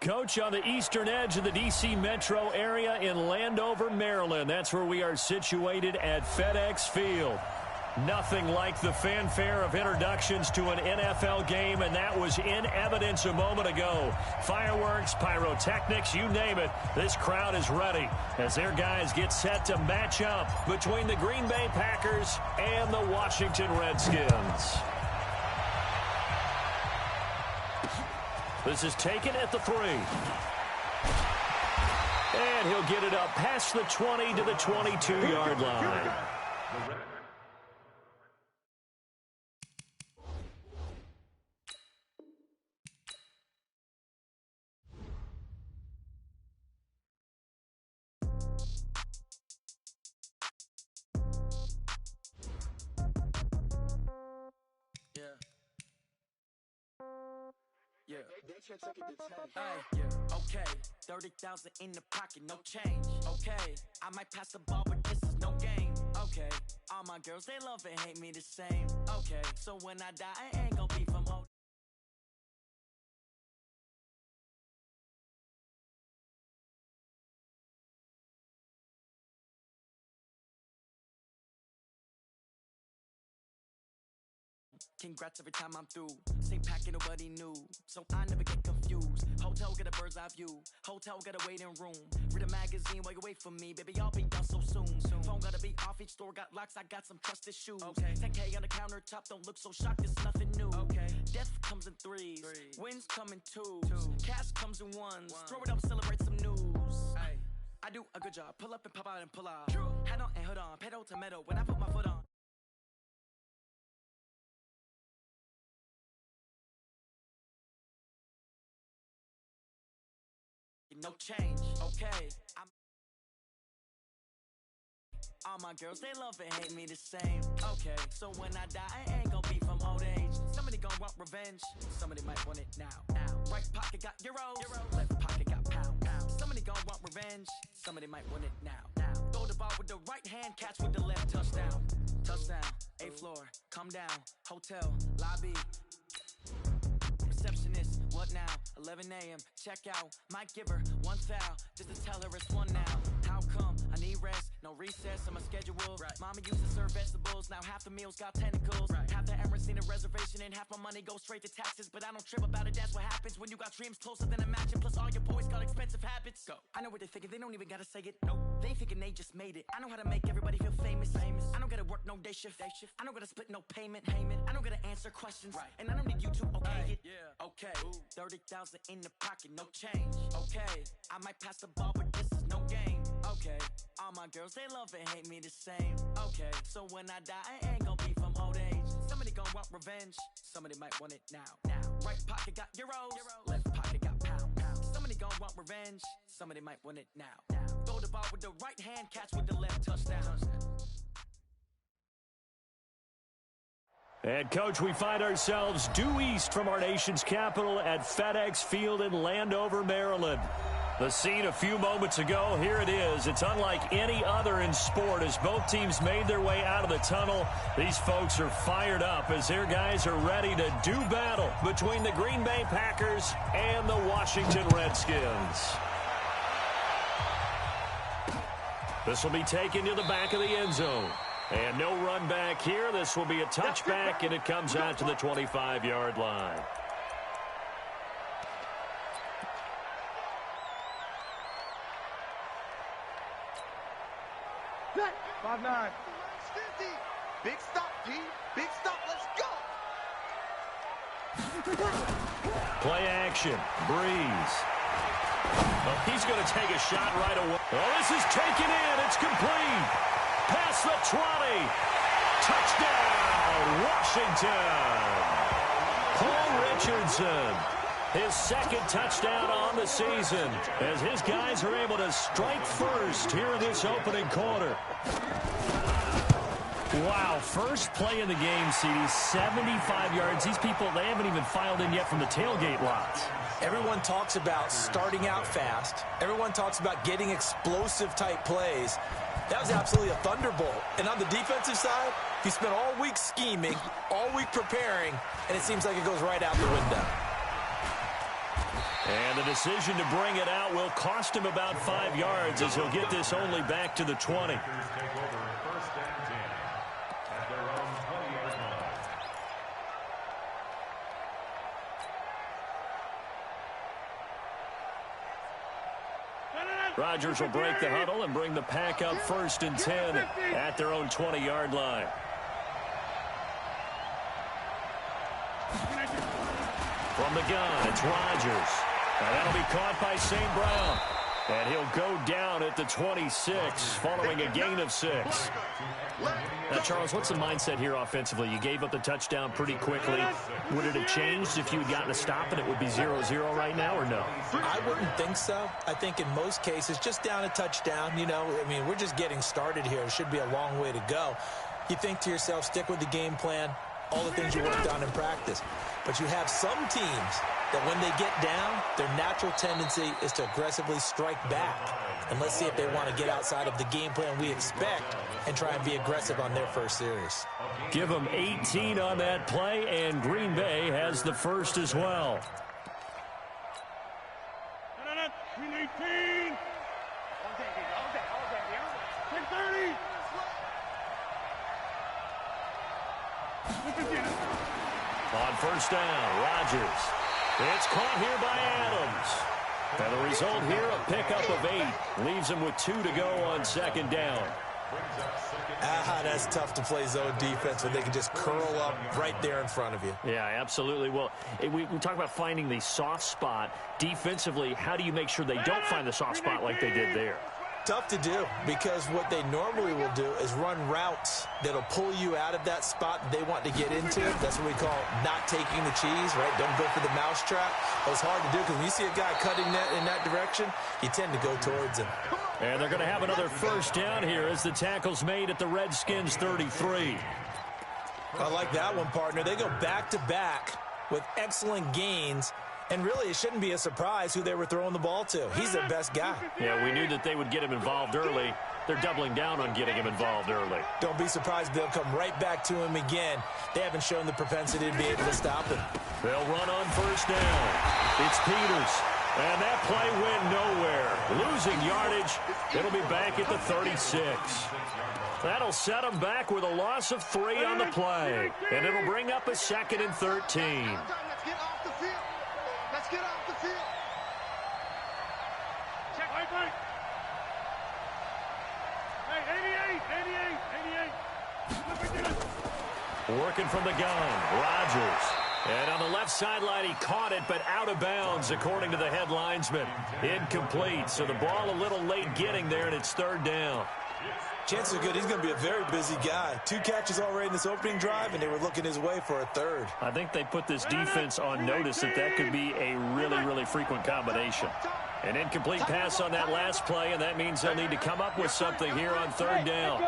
Coach, on the eastern edge of the D.C. metro area in Landover, Maryland. That's where we are situated at FedEx Field. Nothing like the fanfare of introductions to an NFL game, and that was in evidence a moment ago. Fireworks, pyrotechnics, you name it. This crowd is ready as their guys get set to match up between the Green Bay Packers and the Washington Redskins. This is taken at the 3. And he'll get it up past the 20 to the 22-yard line. Okay, 30,000 in the pocket, no change. Okay, I might pass the ball, but this is no game. Okay, all my girls, they love and hate me the same. Okay, so when I die, I ain't gonna be from old. Congrats every time I'm through. Same packet, nobody knew, so I never get confused. Hotel get a bird's eye view. Hotel get a waiting room. Read a magazine while you wait for me, baby. I'll be down so soon. Phone gotta be off. Each store got locks. I got some trusted shoes. Okay. 10K on the countertop. Don't look so shocked. It's nothing new. Okay. Death comes in threes. Wins come in twos. Cash comes in ones. Throw it up, celebrate some news. Ay. I do a good job. Pull up and pop out and pull out. Head on and hood on. Pedal to metal. When I put my foot on. No change, okay. All my girls, they love and hate me the same. Okay, so when I die, I ain't gonna be from old age. Somebody gonna want revenge. Somebody might want it now. Right pocket got euros. Left pocket got pound. Somebody gonna want revenge. Somebody might want it now. Throw the ball with the right hand, catch with the left. Touchdown. Touchdown. 8th floor. Come down. Hotel. Lobby. Receptionist, what now? 11 a.m. Check out. Might give her one foul just to tell her it's one now. How come? I need rest. No recess on my schedule. Right. Mama used to serve vegetables. Now half the meals got tentacles. Right. Half the Emirates need a reservation and half my money goes straight to taxes. But I don't trip about it. That's what happens when you got dreams closer than a match. And plus all your boys got expensive habits. Go. I know what they're thinking. They don't even gotta say it. Nope. They thinking they just made it. I know how to make everybody feel famous. I don't gotta work no day shift. I don't gotta split no payment. I don't gotta answer questions. Right. And I don't need you to okay it. Yeah. Okay. 30,000 in the pocket, no change. Okay. I might pass the ball, but this is no game. Okay. All my girls, they love and hate me the same. Okay. So when I die, I ain't gonna be from old age. Somebody gonna want revenge. Somebody might want it now. Right pocket got euros. Left pocket got pound. Somebody gonna want revenge. Somebody might want it now. Throw the ball with the right hand, catch with the left. Touchdown. And, Coach, we find ourselves due east from our nation's capital at FedEx Field in Landover, Maryland. The scene a few moments ago, here it is. It's unlike any other in sport as both teams made their way out of the tunnel. These folks are fired up as their guys are ready to do battle between the Green Bay Packers and the Washington Redskins. This will be taken to the back of the end zone. And no run back here. This will be a touchback, and it comes out to the 25-yard line. Set. 5-9. Big stop, D. Big stop. Let's go. Play action. Breeze. Oh, he's going to take a shot right away. Oh, this is taken in. It's complete. Past the 20. Touchdown, Washington. Paul Richardson, his second touchdown on the season, as his guys are able to strike first here in this opening quarter. Wow, first play in the game, CD, 75 yards. These people, they haven't even filed in yet from the tailgate lots. Everyone talks about starting out fast. Everyone talks about getting explosive-type plays. That was absolutely a thunderbolt. And on the defensive side, you spent all week scheming, all week preparing, and it seems like it goes right out the window. And the decision to bring it out will cost him about 5 yards as he'll get this only back to the 20. Rodgers will break the huddle and bring the pack up 1st and 10 at their own 20-yard line. From the gun, it's Rodgers. And that'll be caught by St. Brown. And he'll go down at the 26 following a gain of 6. Now, Charles, what's the mindset here offensively? You gave up the touchdown pretty quickly. Would it have changed if you had gotten a stop and it would be 0-0 right now, or no? I wouldn't think so. I think in most cases, just down a touchdown, you know, I mean, we're just getting started here. It should be a long way to go. You think to yourself, stick with the game plan, all the things you worked on in practice. But you have some teams that when they get down, their natural tendency is to aggressively strike back. And let's see if they want to get outside of the game plan we expect and try and be aggressive on their first series. Give them 18 on that play, and Green Bay has the first as well. Green 18. On first down, Rodgers. It's caught here by Adams. And the result here, a pickup of 8. Leaves him with 2 to go on 2nd down. That's tough to play zone defense when they can just curl up right there in front of you. Yeah, absolutely. Well, we talk about finding the soft spot. Defensively, how do you make sure they don't find the soft spot like they did there? Tough to do, because what they normally will do is run routes that'll pull you out of that spot they want to get into. That's what we call not taking the cheese, right? Don't go for the mousetrap. It's hard to do because when you see a guy cutting that in that direction, you tend to go towards him. And they're going to have another first down here as the tackle's made at the Redskins 33. I like that one, partner. They go back-to-back with excellent gains. And really, it shouldn't be a surprise who they were throwing the ball to. He's their best guy. Yeah, we knew that they would get him involved early. They're doubling down on getting him involved early. Don't be surprised if they'll come right back to him again. They haven't shown the propensity to be able to stop him. They'll run on first down. It's Peters. And that play went nowhere. Losing yardage. It'll be back at the 36. That'll set them back with a loss of 3 on the play. And it'll bring up a 2nd and 13. Let's get off the field. Check, right. Hey, 88. Working from the gun, Rodgers. And on the left sideline, he caught it, but out of bounds, according to the head linesman. Incomplete, so the ball a little late getting there, and it's 3rd down. Chances are good he's going to be a very busy guy. 2 catches already in this opening drive, and they were looking his way for a 3rd. I think they put this defense on notice that could be a really, really frequent combination. An incomplete pass on that last play, and that means they'll need to come up with something here on 3rd down.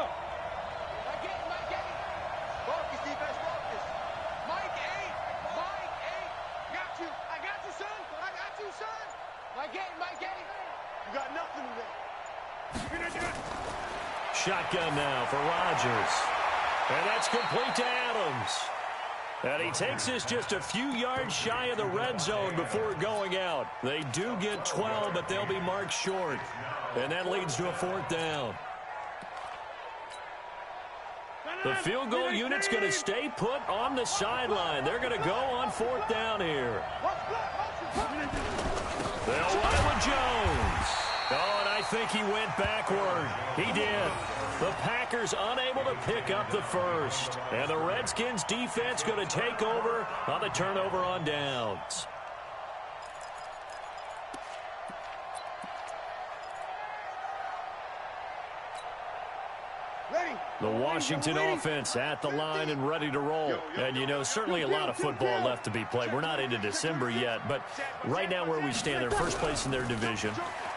You got nothing today. Shotgun now for Rodgers. And that's complete to Adams. And he takes this just a few yards shy of the red zone before going out. They do get 12, but they'll be marked short. And that leads to a 4th down. The field goal unit's going to stay put on the sideline. They're going to go on 4th down here. They'll run it with Jones. Oh, and I think he went backward. He did. The Packers unable to pick up the first. And the Redskins defense going to take over on the turnover on downs. The Washington offense at the line and ready to roll. And, you know, certainly a lot of football left to be played. We're not into December yet, but right now where we stand, they're first place in their division.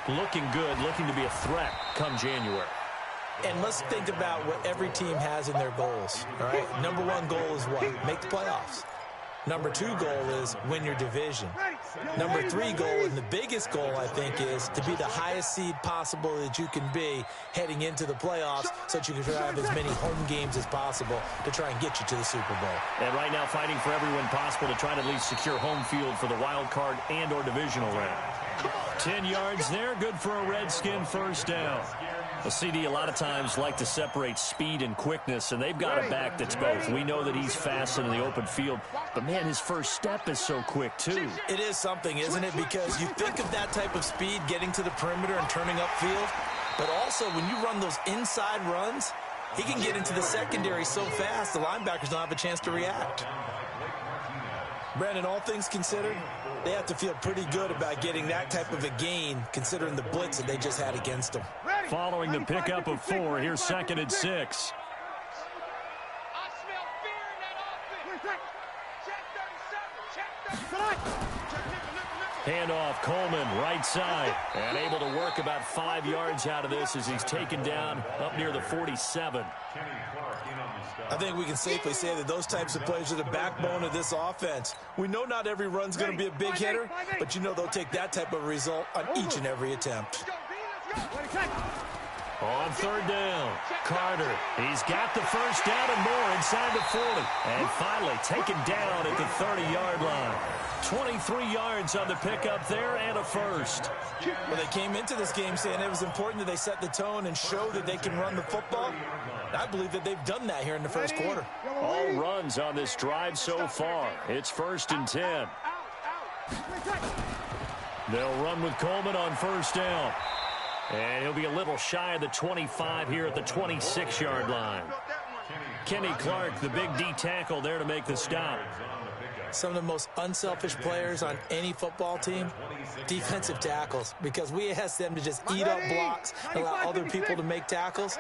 Looking good, looking to be a threat come January. And let's think about what every team has in their goals, all right? Number 1 goal is what? Make the playoffs. Number 2 goal is win your division. Number 3 goal, and the biggest goal, I think, is to be the highest seed possible that you can be heading into the playoffs so that you can have as many home games as possible to try and get you to the Super Bowl. And right now fighting for every win possible to try to at least secure home field for the wild card and or divisional round. 10 yards there, good for a Redskin first down. Well, CD, a lot of times like to separate speed and quickness, and they've got a back that's both. We know that he's fast in the open field, but, man, his first step is so quick, too. It is something, isn't it? Because you think of that type of speed getting to the perimeter and turning upfield, but also when you run those inside runs, he can get into the secondary so fast the linebackers don't have a chance to react. Brandon, all things considered, they have to feel pretty good about getting that type of a gain considering the blitz that they just had against them. Following the pickup of 4, here's 2nd and 6. I smell fear in that offense. Check 37. Handoff, Coleman, right side. And able to work about 5 yards out of this as he's taken down up near the 47. I think we can safely say that those types of plays are the backbone of this offense. We know not every run's going to be a big hitter, but you know they'll take that type of result on each and every attempt. On 3rd down, Carter. He's got the first down and more inside the 40. And finally taken down at the 30-yard line. 23 yards on the pickup there and a first. Well, they came into this game saying it was important that they set the tone and show that they can run the football. I believe that they've done that here in the first quarter. All runs on this drive so far. It's 1st and 10. They'll run with Coleman on 1st down. And he'll be a little shy of the 25 here at the 26-yard line. Kenny Clark, the big D tackle there to make the stop. Some of the most unselfish players on any football team, defensive tackles, because we ask them to just eat up blocks and allow other people to make tackles.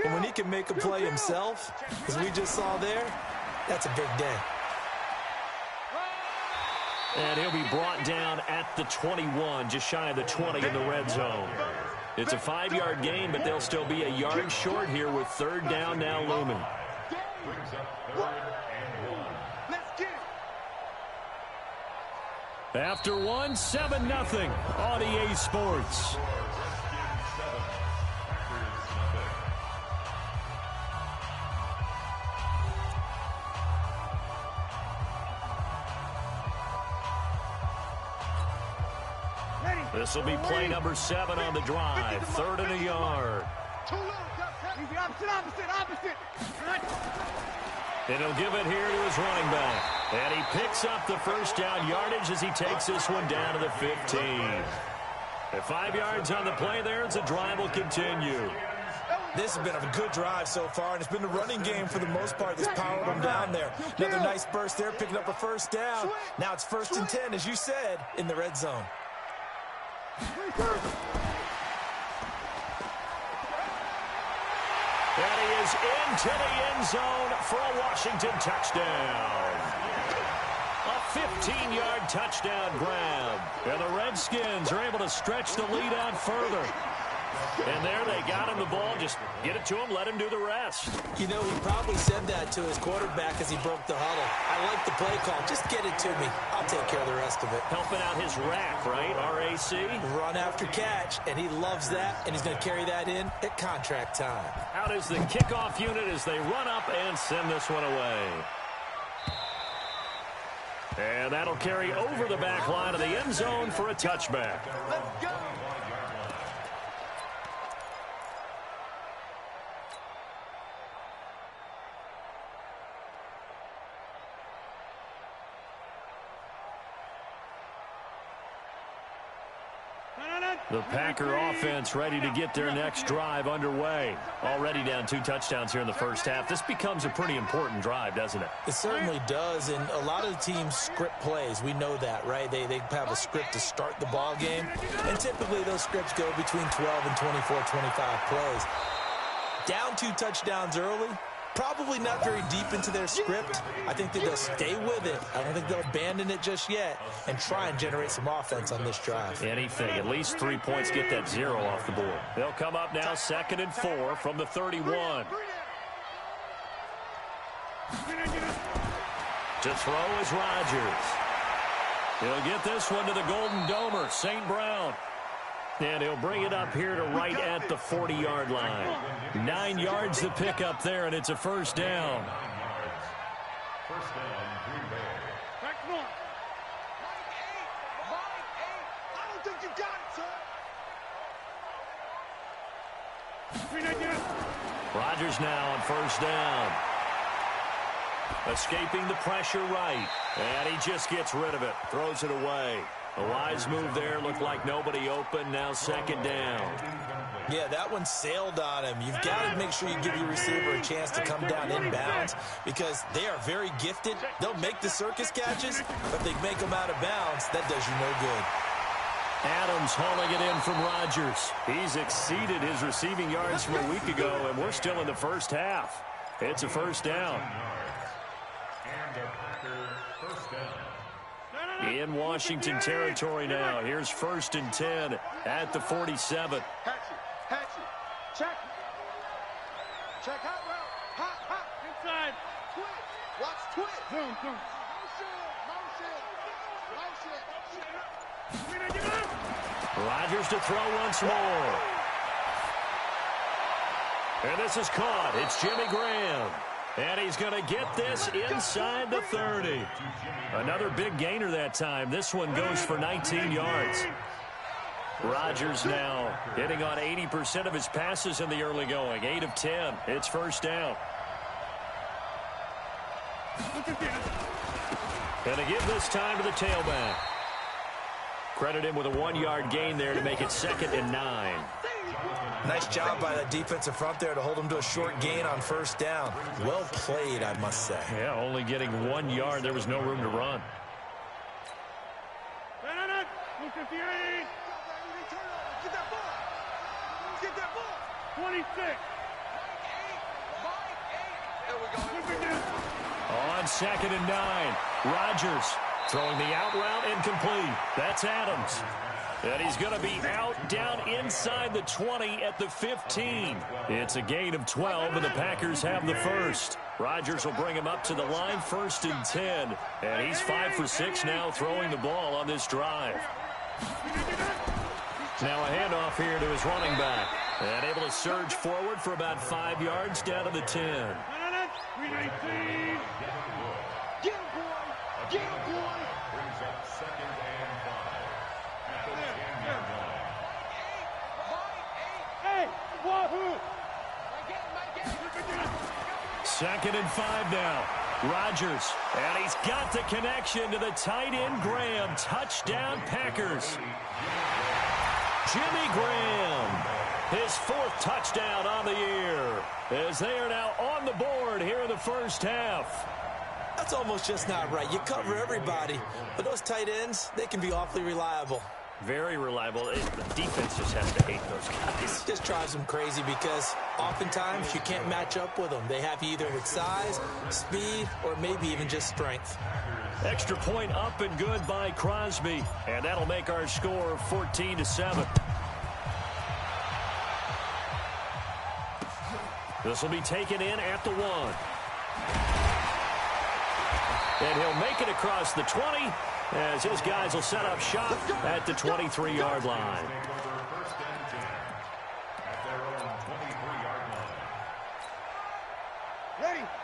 And when he can make a play himself, as we just saw there, that's a big day. And he'll be brought down at the 21, just shy of the 20 in the red zone. It's a 5-yard gain, but they'll still be a yard short here with 3rd down now looming. After 1, 7-0 on EA Sports. This will be play number 7 on the drive. 3rd and a yard. And he'll give it here to his running back. And he picks up the first down yardage as he takes this one down to the 15. At 5 yards on the play there as the drive will continue. This has been a good drive so far, and it's been the running game for the most part that's powered them down there. Another nice burst there, picking up a first down. Now it's 1st and 10, as you said, in the red zone. And he is into the end zone for a Washington touchdown. A 15-yard touchdown grab. And the Redskins are able to stretch the lead out further. And there they got him the ball. Just get it to him, let him do the rest. You know, he probably said that to his quarterback as he broke the huddle. I like the play call. Just get it to me. I'll take care of the rest of it. Helping out his rack, right? RAC. Run after catch, and he loves that, and he's going to carry that in at contract time. Out is the kickoff unit as they run up and send this one away. And that'll carry over the back line of the end zone for a touchback. Let's go. The Packer offense ready to get their next drive underway. Already down 2 touchdowns here in the first half. This becomes a pretty important drive, doesn't it? It certainly does, and a lot of the teams script plays. We know that, right? They have a script to start the ball game, and typically those scripts go between 12 and 24, 25 plays. Down 2 touchdowns early, probably not very deep into their script. I think that they'll stay with it. I don't think they'll abandon it just yet and try and generate some offense on this drive. Anything. At least 3 points, get that 0 off the board. They'll come up now 2nd and 4 from the 31. To throw is Rodgers. He'll get this one to the Golden Domer, St. Brown. And he'll bring it up here to right at the 40-yard line. 9 yards to pick up there, and it's a first down. First down, Green Bay. Back one. I don't think you got it, sir. Rodgers now on first down. Escaping the pressure right. And he just gets rid of it. Throws it away. A wise move there. Looked like nobody open. Now second down. Yeah, that one sailed on him. You've got to make sure you give your receiver a chance to come down inbounds because they are very gifted. They'll make the circus catches, but if they make them out of bounds, that does you no good. Adams hauling it in from Rodgers. He's exceeded his receiving yards from a week ago, and we're still in the first half. It's a first down. In Washington territory now. Here's 1st and 10 at the 47. Hatchet. Check. Check out route. Hot. Inside. Twitch. Watch twitch. Zoom. Motion. Rodgers to throw once more. And this is caught. It's Jimmy Graham. And he's going to get this inside the 30. Another big gainer that time. This one goes for 19 yards. Rodgers now hitting on 80% of his passes in the early going. 8 of 10. It's first down. And to give this time to the tailback. Credit him with a 1-yard gain there to make it 2nd and 9. Nice job by the defensive front there to hold him to a short gain on first down. Well played, I must say. Yeah, only getting 1 yard. There was no room to run. Get that ball. 26. On 2nd and 9. Rodgers throwing the out route incomplete. That's Adams. And he's going to be out down inside the 20 at the 15. It's a gain of 12, and the Packers have the first. Rodgers will bring him up to the line, 1st and 10. And he's 5 for 6 now throwing the ball on this drive. Now a handoff here to his running back. And able to surge forward for about 5 yards down to the 10. Get him, boy. Brings up 2nd and 5. 2nd and 5 now. Rodgers, and he's got the connection to the tight end Graham. Touchdown Packers. Jimmy Graham, his 4th touchdown on the year, as they are now on the board here in the first half. That's almost just not right. You cover everybody, but those tight ends, they can be awfully reliable. Very reliable. The defense just has to hate those guys. It just drives them crazy because oftentimes you can't match up with them. They have you either with size, speed, or maybe even just strength. Extra point up and good by Crosby, and that'll make our score 14-7. This will be taken in at the 1. And he'll make it across the 20 as his guys will set up shop at the 23-yard line.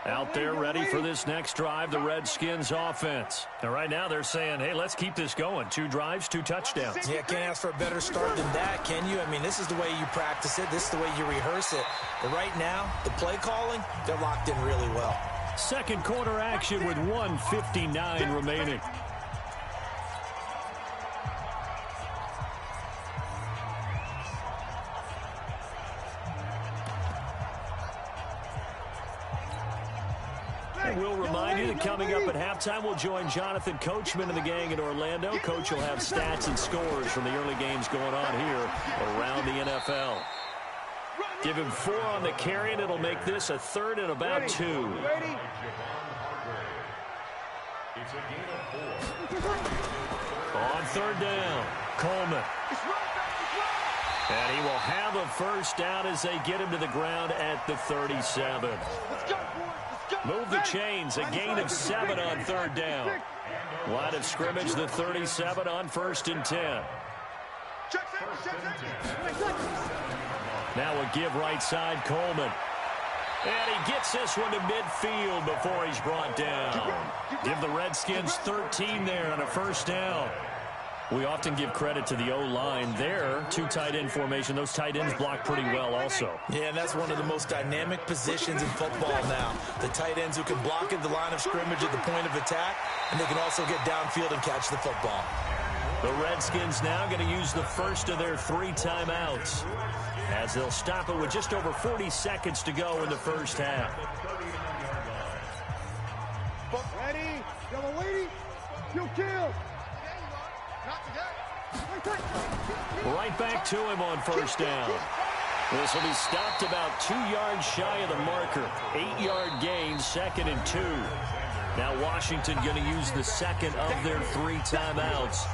Out there ready for this next drive, the Redskins offense. And right now they're saying, hey, let's keep this going. 2 drives, 2 touchdowns. Yeah, can't ask for a better start than that, can you? I mean, this is the way you practice it. This is the way you rehearse it. But right now, the play calling, they're locked in really well. Second quarter action with 1:59 remaining. And we'll remind you that coming up at halftime, we'll join Jonathan Coachman and the gang in Orlando. Coach will have stats and scores from the early games going on here around the NFL. Give him 4 on the carry, and it'll make this a 3rd and about 2. On 3rd down, Coleman. And he will have a first down as they get him to the ground at the 37. Let's go, boys. Let's Move the chains, a gain of 7 on 3rd down. Line of scrimmage, the 37 on 1st and 10. Now a give right side, Coleman. And he gets this one to midfield before he's brought down. Give the Redskins 13 there on a 1st down. We often give credit to the O-line there. 2 tight end formation. Those tight ends block pretty well also. Yeah, and that's one of the most dynamic positions in football now. The tight ends who can block at the line of scrimmage at the point of attack, and they can also get downfield and catch the football. The Redskins now going to use the first of their 3 timeouts, as they'll stop it with just over 40 seconds to go in the first half. Ready? Double waiting. Kill. Right back to him on 1st down. This will be stopped about 2 yards shy of the marker. 8-yard gain, 2nd and 2. Now Washington going to use the second of their 3 timeouts,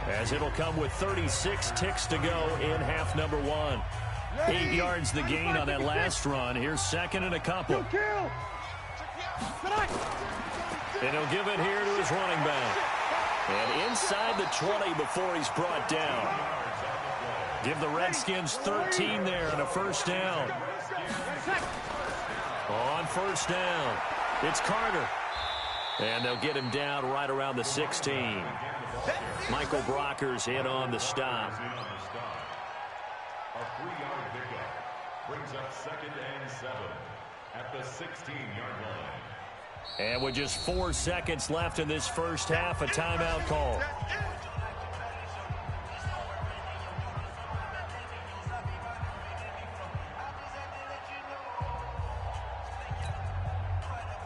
as it'll come with 36 ticks to go in half number 1. 8 yards the gain on that last run. Here's 2nd and a couple. And he'll give it here to his running back. And inside the 20 before he's brought down. Give the Redskins 13 there on a 1st down. On 1st down, it's Carter. And they'll get him down right around the 16. Michael Brockers in on the stop. A 3-yard pickup brings up 2nd and 7 at the 16-yard line. And with just 4 seconds left in this first half, a timeout call.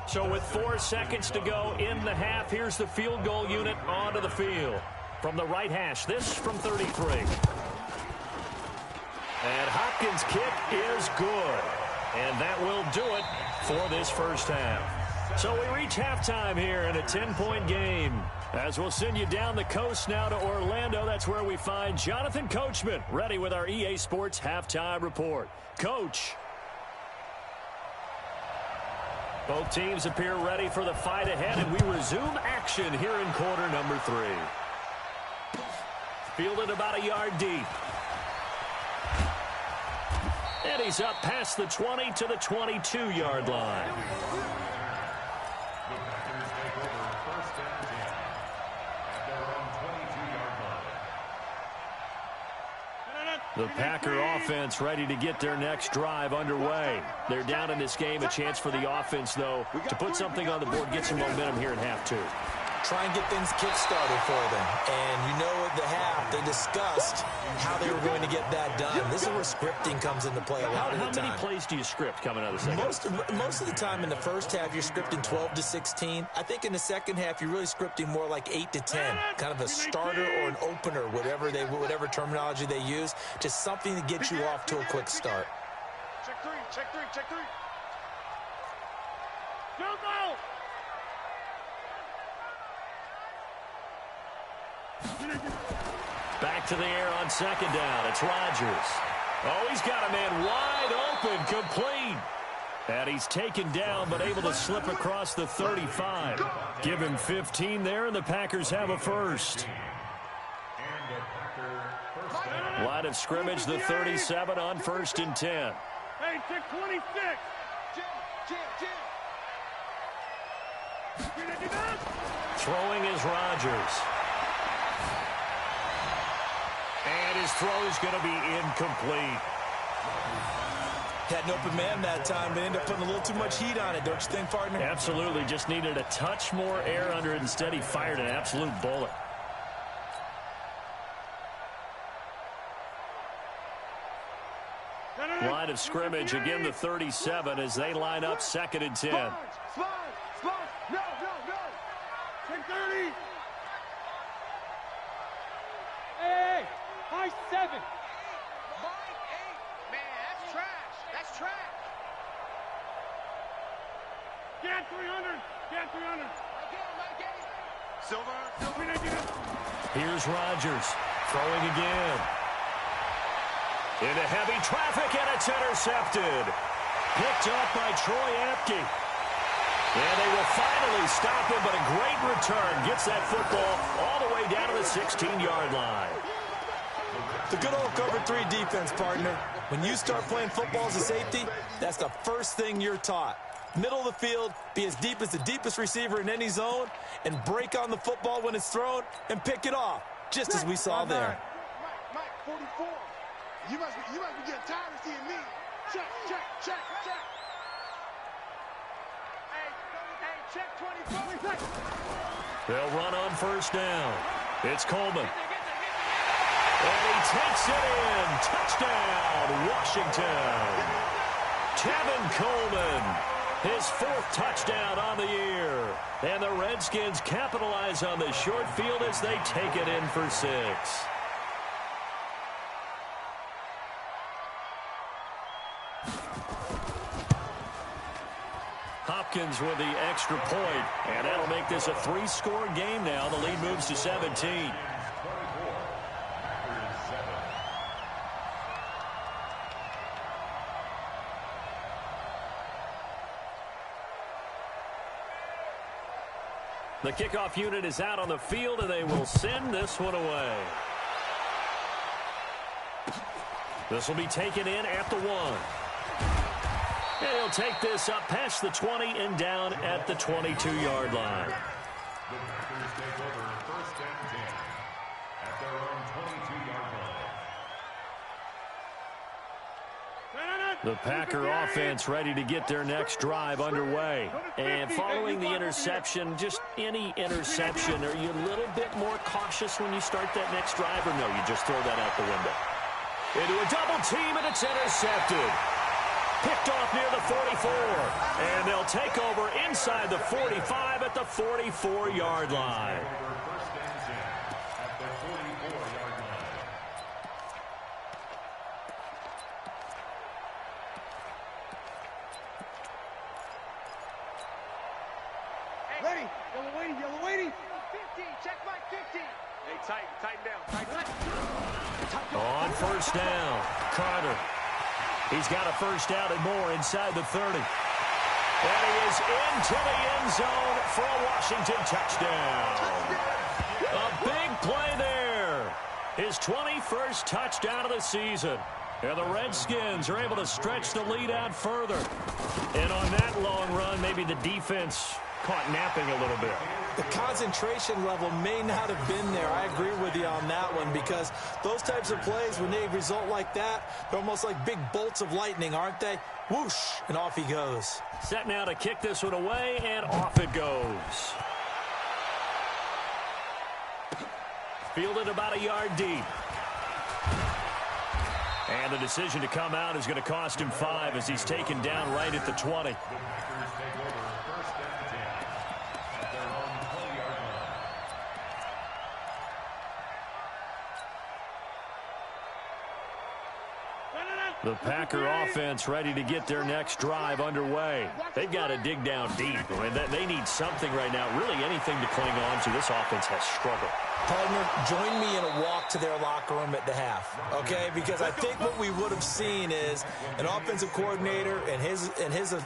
So with 4 seconds to go in the half, here's the field goal unit onto the field. From the right hash, this from 33. And Hopkins' kick is good. And that will do it for this first half. So we reach halftime here in a 10-point game. As we'll send you down the coast now to Orlando, that's where we find Jonathan Coachman, ready with our EA Sports halftime report. Coach. Both teams appear ready for the fight ahead, and we resume action here in quarter number 3. Fielded about a yard deep. And he's up past the 20 to the 22-yard line. The Packer offense ready to get their next drive underway. They're down in this game. A chance for the offense, though, to put something on the board, get some momentum here in half 2. Try and get things kick-started for them. And you know at the half, they discussed how they were going to get that done. This is where scripting comes into play a lot of the time. How many plays do you script coming out of the second half? Most of the time in the first half, you're scripting 12 to 16. I think in the second half, you're really scripting more like 8 to 10. Kind of a starter or an opener, whatever terminology they use. Just something to get you off to a quick start. Check three. Go! Back to the air on 2nd down. It's Rodgers. Oh, he's got a man wide open, complete. And he's taken down, but able to slip across the 35. Give him 15 there, and the Packers have a first. Line of scrimmage, the 37 on 1st and 10. Hey, check 26. Throwing is Rodgers. And his throw is going to be incomplete. Had an open man that time, but ended up putting a little too much heat on it, don't you think, partner? Absolutely. Just needed a touch more air under it. Instead, he fired an absolute bullet. Line of scrimmage, again the 37 as they line up 2nd and 10. Spot. No. Check 30. Hey, high 7. Mine 8. Man, that's trash. Get 300. Silver. Here's Rodgers throwing again. Into heavy traffic, and it's intercepted. Picked up by Troy Apke. And they will finally stop him, but a great return. Gets that football all the way down to the 16-yard line. The good old cover 3 defense, partner. When you start playing football as a safety, that's the first thing you're taught. Middle of the field, be as deep as the deepest receiver in any zone, and break on the football when it's thrown and pick it off, just as we saw there. Mike, 44. You must be getting tired of seeing me. Check. Hey, check 24. They'll run on first down. It's Coleman. And he takes it in. Touchdown, Washington. Tevin Coleman, his 4th touchdown on the year. And the Redskins capitalize on the short field as they take it in for 6. Hopkins with the extra point, and that'll make this a 3-score game now. The lead moves to 17. The kickoff unit is out on the field, and they will send this one away. This will be taken in at the 1. And he'll take this up past the 20 and down at the 22-yard line. The Packers take over first and 10 at their own 22-yard line. The Packer offense ready to get their next drive underway. And following the interception, just any interception, are you a little bit more cautious when you start that next drive, or no, you just throw that out the window? Into a double team, and it's intercepted. Picked off near the 44, and they'll take over inside the 45 at the 44-yard line. First and 10 at the 44-yard line. Ready. Yellow waiting. 50. Check Mike 50. Hey, tighten down. On first down, Carter. He's got a first down and more inside the 30. And he is into the end zone for a Washington touchdown. A big play there. His 21st touchdown of the season. And the Redskins are able to stretch the lead out further. And on that long run, maybe the defense caught napping a little bit. The concentration level may not have been there. I agree with you on that one, because those types of plays, when they result like that, they're almost like big bolts of lightning, aren't they? Whoosh, and off he goes. Set now to kick this one away, and off it goes. Fielded about a yard deep. And the decision to come out is going to cost him 5 as he's taken down right at the 20. The Packers take over first and 10 at their own 20-yard line. The Packer offense ready to get their next drive underway. They've got to dig down deep. I mean, they need something right now, really anything to cling on to. This offense has struggled. Partner, join me in a walk to their locker room at the half, okay? Because I think what we would have seen is an offensive coordinator and his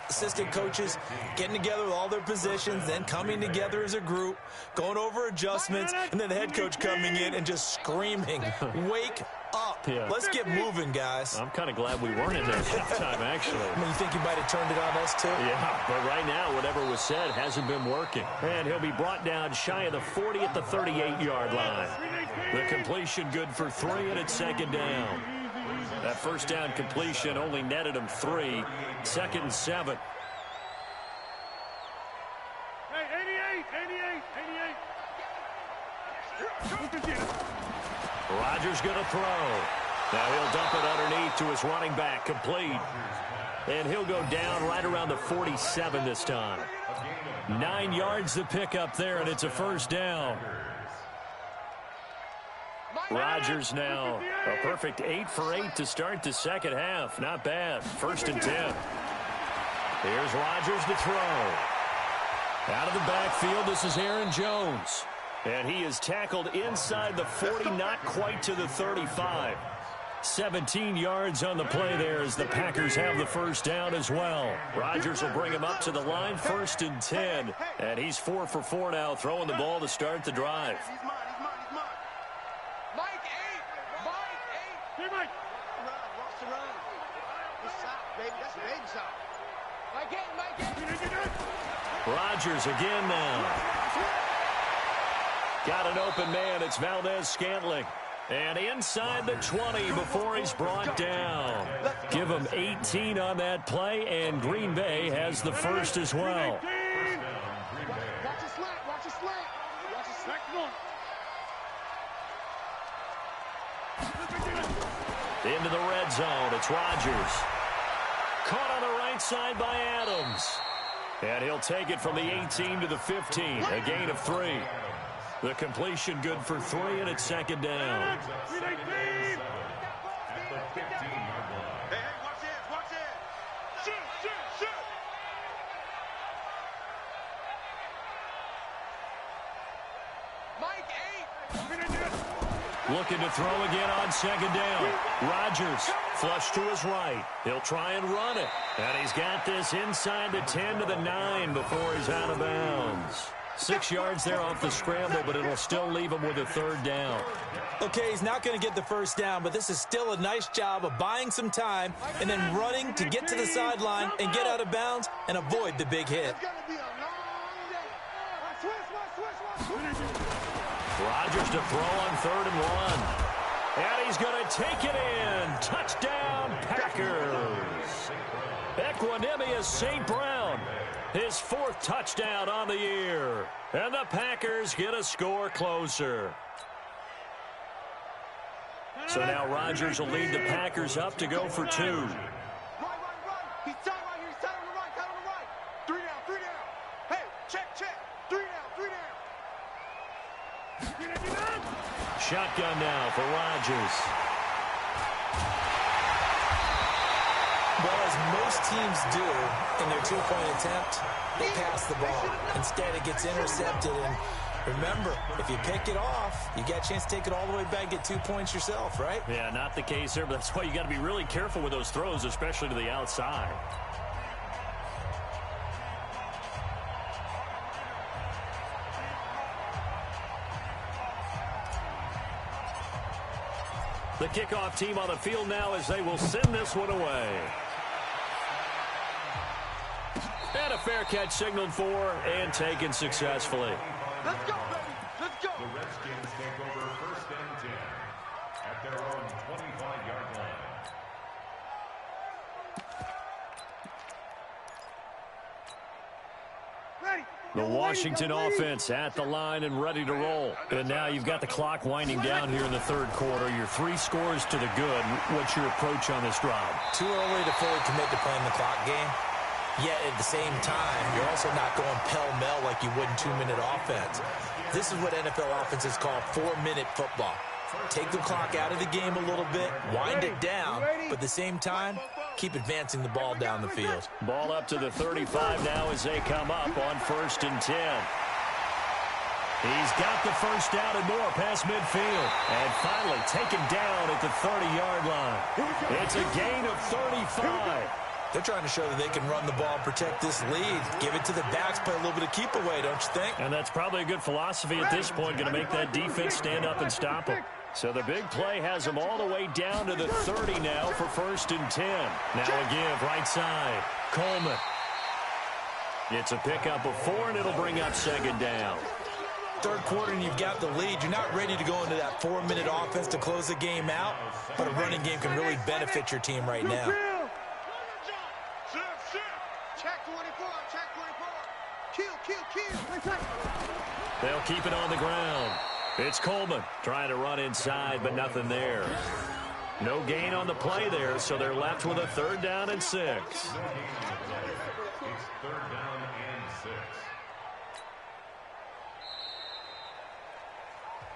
assistant coaches getting together with all their positions, then coming together as a group, going over adjustments, and then the head coach coming in and just screaming, wake up. Yeah. Let's get moving, guys. I'm kind of glad we weren't in there halftime, actually. I mean, you think you might have turned it on us, too? Yeah, but right now, whatever was said hasn't been working. And he'll be brought down shy of the 40 at the 38-yard line. The completion good for 3, and it's second down. That first down completion only netted him 3. Second and 7. Hey, 88. Rodgers going to throw. Now he'll dump it underneath to his running back, complete. And he'll go down right around the 47 this time. 9 yards to pick up there, and it's a first down. Rodgers now a perfect 8 for 8 to start the second half. Not bad. First and 10. Here's Rodgers to throw. Out of the backfield, this is Aaron Jones. And he is tackled inside the 40, not quite to the 35. 17 yards on the play there as the Packers have the first down as well. Rodgers will bring him up to the line, 1st and 10. And he's 4 for 4 now, throwing the ball to start the drive. He's mine. Mike 8. Mike 8. Here, Mike. Watch the run. Good shot, baby. That's a baby shot. Mike 8. Rodgers again now. Got an open man. It's Valdez-Scantling. And inside the 20 before he's brought down. Give him 18 on that play, and Green Bay has the first as well. Watch your slant. Watch your slant. Watch your slant. Come on. Into the red zone. It's Rodgers. Caught on the right side by Adams. And he'll take it from the 18 to the 15. A gain of 3. The completion good for 3, and it's 2nd down. At the 15-yard line. Hey, watch this. Shoot. Mike 8. Looking to throw again on 2nd down. Rodgers flush to his right. He'll try and run it. And he's got this inside the 10 to the 9 before he's out of bounds. 6 yards there off the scramble, but it'll still leave him with a 3rd down. Okay, he's not going to get the first down, but this is still a nice job of buying some time and then running to get to the sideline and get out of bounds and avoid the big hit. It's going to be a long day. Switch. Rodgers to throw on 3rd and 1. And he's going to take it in. Touchdown, Packers. Equanimous St. Brown. His 4th touchdown on the year. And the Packers get a score closer. So now Rodgers will lead the Packers up to go for 2. Right. He's tight right here. He's tight on the right. 3 down. Hey, check. 3 down. Shotgun now for Rodgers. Well, as most teams do in their 2-point attempt, they pass the ball. Instead, it gets intercepted. And remember, if you pick it off, you get a chance to take it all the way back and get 2 points yourself, right? Yeah, not the case here, but that's why you got to be really careful with those throws, especially to the outside. The kickoff team on the field now as they will send this one away. And a fair catch signaled for and taken successfully. Let's go, baby. Let's go. The Redskins take over 1st and 10 at their own 25-yard line. The Washington offense at the line and ready to roll. And now you've got the clock winding down here in the 3rd quarter. You're 3 scores to the good. What's your approach on this drive? Too early to fully commit to playing the clock game. Yet at the same time, you're also not going pell-mell like you would in 2-minute offense. This is what NFL offenses call 4-minute football. Take the clock out of the game a little bit, wind it down, but at the same time, keep advancing the ball down the field. Ball up to the 35 now as they come up on 1st and 10. He's got the first down and more past midfield. And finally taken down at the 30-yard line. It's a gain of 35. They're trying to show that they can run the ball and protect this lead. Give it to the backs, play a little bit of keep away, don't you think? And that's probably a good philosophy at this point, going to make that defense stand up and stop them. So the big play has them all the way down to the 30 now for 1st and 10. Now a give right side. Coleman. It's a pickup of 4, and it'll bring up 2nd down. 3rd quarter and you've got the lead. You're not ready to go into that 4-minute offense to close the game out, but a running game can really benefit your team right now. Check 24. Kill. They'll keep it on the ground. It's Coleman trying to run inside, but nothing there. No gain on the play there, so they're left with a 3rd down and 6. It's 3rd down and 6.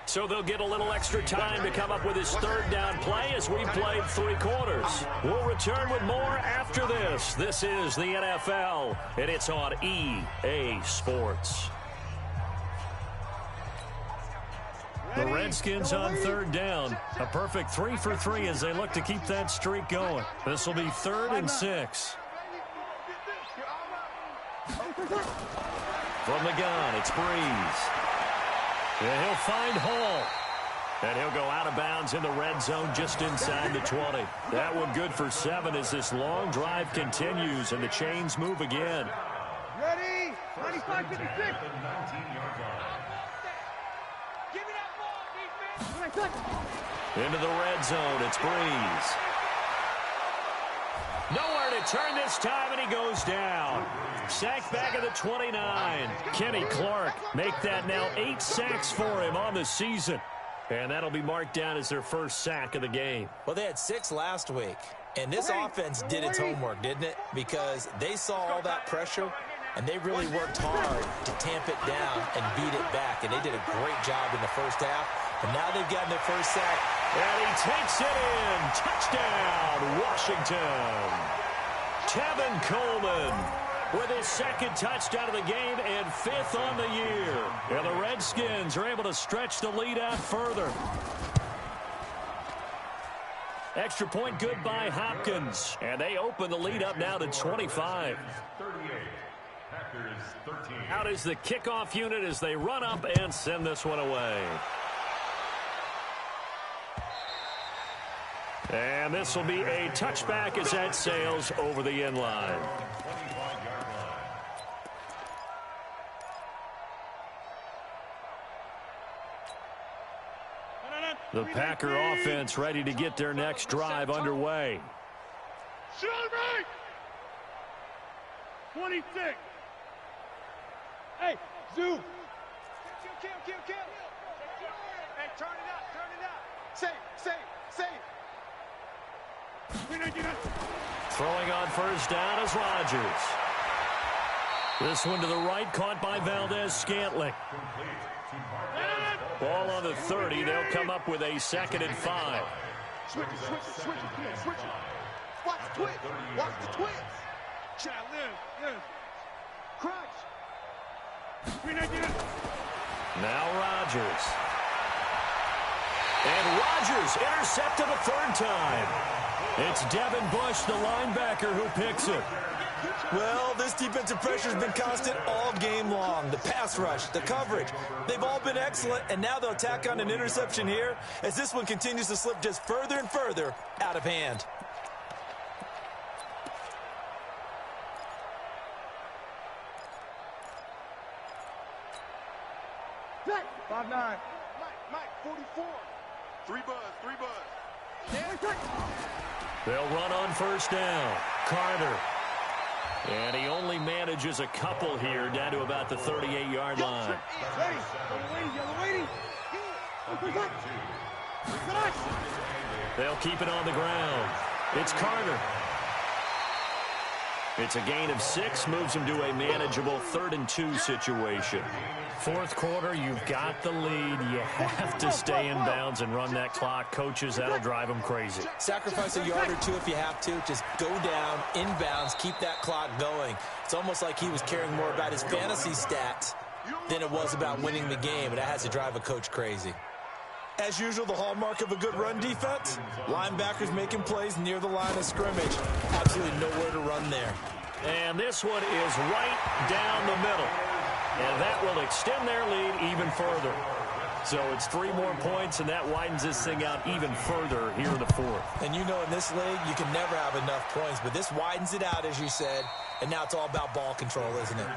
So they'll get a little extra time to come up with his 3rd down play as we played 3 quarters. We'll return with more after this. This is the NFL, and it's on EA Sports. The Redskins on third down. A perfect 3 for 3 as they look to keep that streak going. This will be 3rd and 6. From the gun, it's Breeze. And he'll find Hall. And he'll go out of bounds in the red zone just inside the 20. That one good for 7 as this long drive continues and the chains move again. Ready? 95, 56. Give me that ball, defense. Into the red zone, it's Breeze. Nowhere to turn this time, and he goes down. Sacked back at the 29. Kenny Clark make that now 8 sacks for him on the season. And that'll be marked down as their first sack of the game. Well, they had 6 last week, and this offense did its homework, didn't it? Because they saw all that pressure, and they really worked hard to tamp it down and beat it back. And they did a great job in the first half. And now they've gotten their first sack. And he takes it in. Touchdown, Washington. Tevin Coleman with his 2nd touchdown of the game and 5th on the year. And the Redskins are able to stretch the lead out further. Extra point good by Hopkins. And they open the lead up now to 25. 38. Packers 13. Out is the kickoff unit as they run up and send this one away. And this will be a touchback as that sails over the end line. The Packer offense ready to get their next drive underway. Shoot me! 26. Hey, zoom. Kill. Hey, turn it up. Save. Throwing on first down is Rodgers. This one to the right, caught by Valdez-Scantling. Ball on the 30. They'll come up with a 2nd and 5. Switch. Watch the twist. Child, live. Crunch. Now Rodgers. And Rodgers intercepted a 3rd time. It's Devin Bush, the linebacker, who picks it. Well, this defensive pressure has been constant all game long. The pass rush, the coverage, they've all been excellent, and now they'll tack on an interception here as this one continues to slip just further and further out of hand. Set. 5-9. Mike, 44. 3 buzz. They'll run on first down. Carter. And he only manages a couple here down to about the 38-yard line. They'll keep it on the ground. It's Carter. It's a gain of 6, moves him to a manageable 3rd and 2 situation. 4th quarter, you've got the lead. You have to stay in bounds and run that clock. Coaches, that'll drive them crazy. Sacrifice a yard or 2 if you have to. Just go down, in bounds, keep that clock going. It's almost like he was caring more about his fantasy stats than it was about winning the game, and that has to drive a coach crazy. As usual, the hallmark of a good run defense, linebackers making plays near the line of scrimmage. Absolutely nowhere to run there. And this one is right down the middle. And that will extend their lead even further. So it's 3 more points, and that widens this thing out even further here in the 4th. And you know in this league, you can never have enough points, but this widens it out, as you said, and now it's all about ball control, isn't it?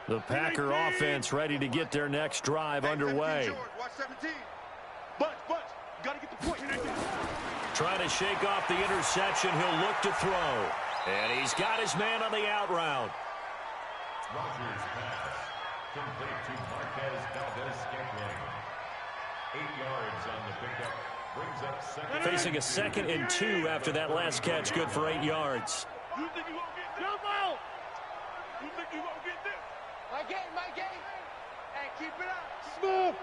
The Packer offense ready to get their next drive underway. Watch 17. But, gotta get the point. Trying to shake off the interception. He'll look to throw. And he's got his man on the out route. Rodgers pass. Complete to Marquez Valdez-Scantling. 8 yards on the pickup. Brings up 2nd. Facing a 2nd and 2 after that last catch. Good for 8 yards. You think you won't get this? Jump out! You think you won't get this? Mike 8. Hey, keep it up. Smooth.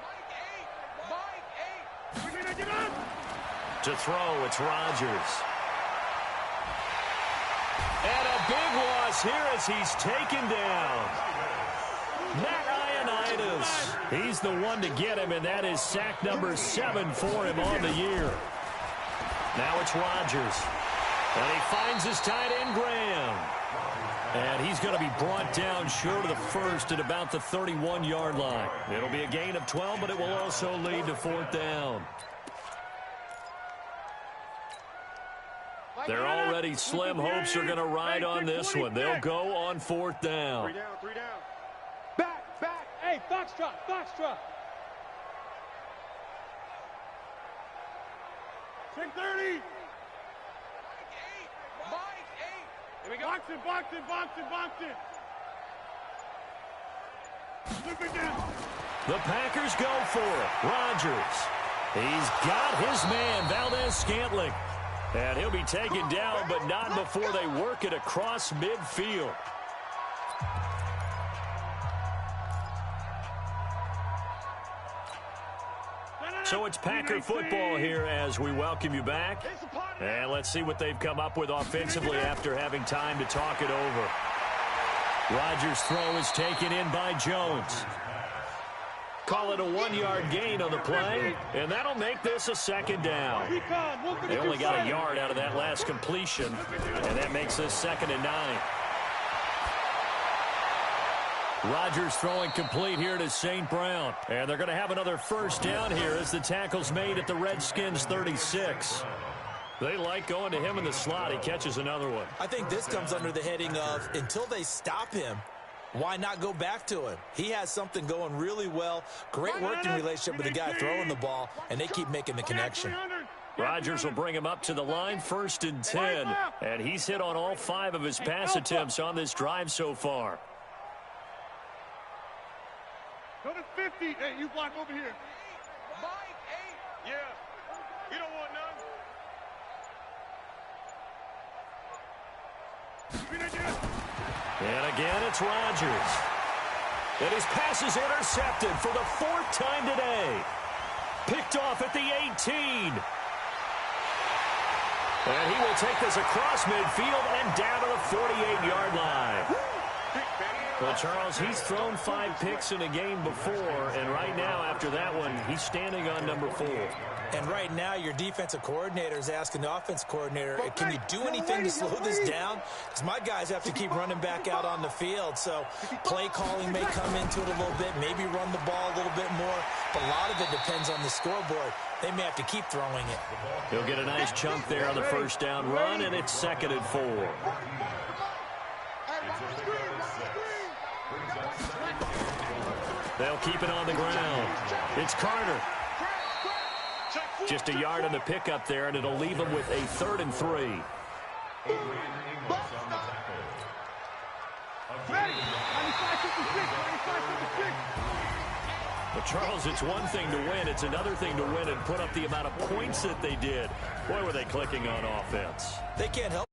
Mike 8. We're gonna get up. To throw, it's Rodgers. And a big loss here as he's taken down. Matt Ioannidis. He's the one to get him, and that is sack number 7 for him on the year. Now it's Rodgers. And he finds his tight end, Graham. And he's going to be brought down short of the first at about the 31-yard line. It'll be a gain of 12, but it will also lead to 4th down. Their already slim hopes are going to ride on this one. They'll go on 4th down. 3 down. Back. Hey, Foxtrot. 6:30. Mike 8. Here we go. Boxing. Look again. The Packers go for it. Rodgers. He's got his man, Valdez-Scantling. And he'll be taken down, but not before they work it across midfield. So it's Packer football here as we welcome you back. And let's see what they've come up with offensively after having time to talk it over. Rodgers' throw is taken in by Jones. Call it a 1-yard gain on the play, and that'll make this a 2nd down. They only got a yard out of that last completion, and that makes this 2nd and 9. Rodgers throwing complete here to St. Brown, and they're going to have another 1st down here as the tackle's made at the Redskins' 36. They like going to him in the slot. He catches another one. I think this comes under the heading of until they stop him, why not go back to him? He has something going really well. Great working relationship with the guy throwing the ball, and they keep making the connection. Rodgers will bring him up to the line, 1st and 10. And he's hit on all 5 of his pass attempts on this drive so far. Go to 50. Hey, you block over here. Mike 8. Yeah. You don't want none. And again, it's Rodgers. And his pass is intercepted for the 4th time today. Picked off at the 18. And he will take this across midfield and down to the 48-yard line. Well, Charles, he's thrown 5 picks in a game before, and right now, after that one, he's standing on number 4. And right now, your defensive coordinator is asking the offense coordinator, can you do anything to slow this down? Because my guys have to keep running back out on the field. So play calling may come into it a little bit, maybe run the ball a little bit more. But a lot of it depends on the scoreboard. They may have to keep throwing it. He'll get a nice chunk there on the 1st down run, and it's 2nd and 4. They'll keep it on the ground. It's Carter. Just a yard on the pickup there, and it'll leave him with a 3rd and 3. But Charles, it's one thing to win. It's another thing to win and put up the amount of points that they did. Boy, were they clicking on offense. They can't help